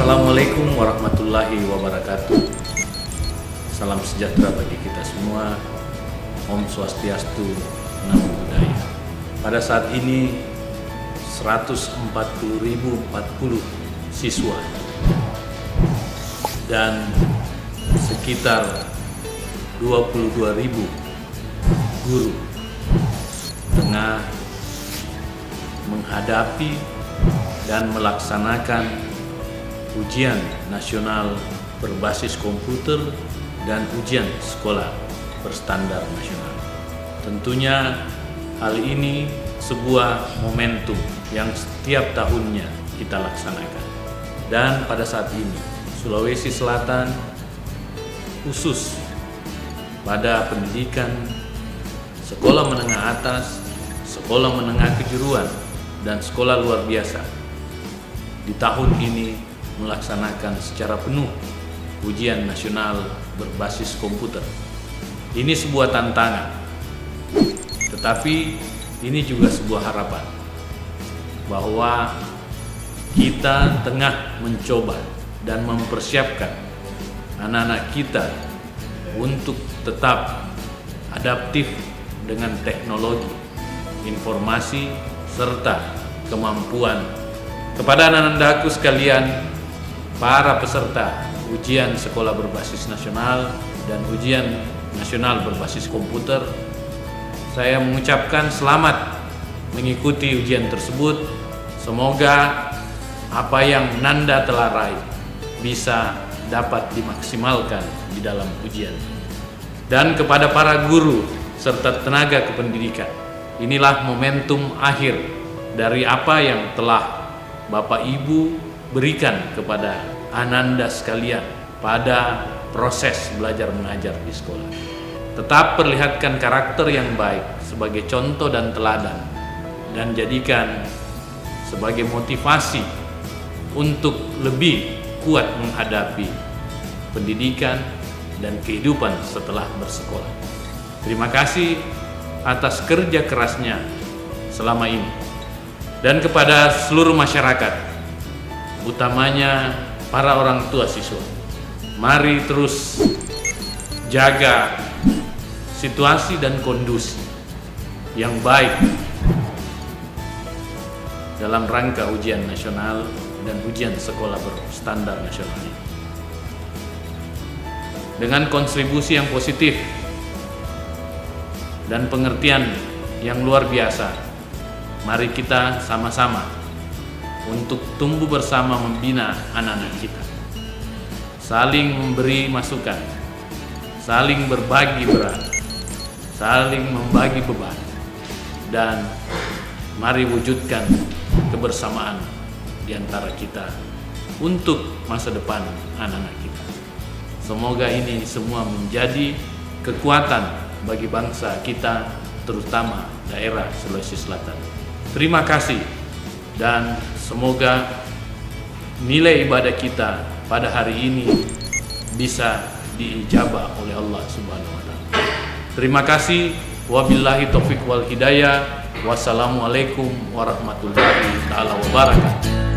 Assalamualaikum warahmatullahi wabarakatuh. Salam sejahtera bagi kita semua. Om Swastiastu, Namo Buddhaya. Pada saat ini 140.040 siswa dan sekitar 22.000 guru tengah menghadapi dan melaksanakan ujian nasional berbasis komputer dan ujian sekolah berstandar nasional. Tentunya hal ini sebuah momentum yang setiap tahunnya kita laksanakan. Dan pada saat ini Sulawesi Selatan khusus pada pendidikan sekolah menengah atas, sekolah menengah kejuruan, dan sekolah luar biasa di tahun ini melaksanakan secara penuh ujian nasional berbasis komputer. Ini sebuah tantangan, tetapi ini juga sebuah harapan bahwa kita tengah mencoba dan mempersiapkan anak-anak kita untuk tetap adaptif dengan teknologi, informasi, serta kemampuan. Kepada anak-anakku sekalian, para peserta ujian sekolah berbasis nasional dan ujian nasional berbasis komputer, saya mengucapkan selamat mengikuti ujian tersebut. Semoga apa yang Nanda telah raih bisa dapat dimaksimalkan di dalam ujian. Dan kepada para guru serta tenaga kependidikan, inilah momentum akhir dari apa yang telah Bapak Ibu berikan kepada Ananda sekalian pada proses belajar mengajar di sekolah. Tetap perlihatkan karakter yang baik sebagai contoh dan teladan, dan jadikan sebagai motivasi untuk lebih kuat menghadapi pendidikan dan kehidupan setelah bersekolah. Terima kasih atas kerja kerasnya selama ini. Dan kepada seluruh masyarakat, utamanya para orang tua siswa, mari terus jaga situasi dan kondisi yang baik dalam rangka ujian nasional dan ujian sekolah berstandar nasional ini. Dengan kontribusi yang positif dan pengertian yang luar biasa, mari kita sama-sama untuk tumbuh bersama membina anak-anak kita, saling memberi masukan, saling berbagi berat, saling membagi beban, dan mari wujudkan kebersamaan di antara kita untuk masa depan anak-anak kita. Semoga ini semua menjadi kekuatan bagi bangsa kita, terutama daerah Sulawesi Selatan. Terima kasih, dan semoga nilai ibadah kita pada hari ini bisa diijabah oleh Allah Subhanahu wa Ta'ala. Terima kasih. Wabillahi taufiq wal hidayah. Wassalamualaikum warahmatullahi wabarakatuh.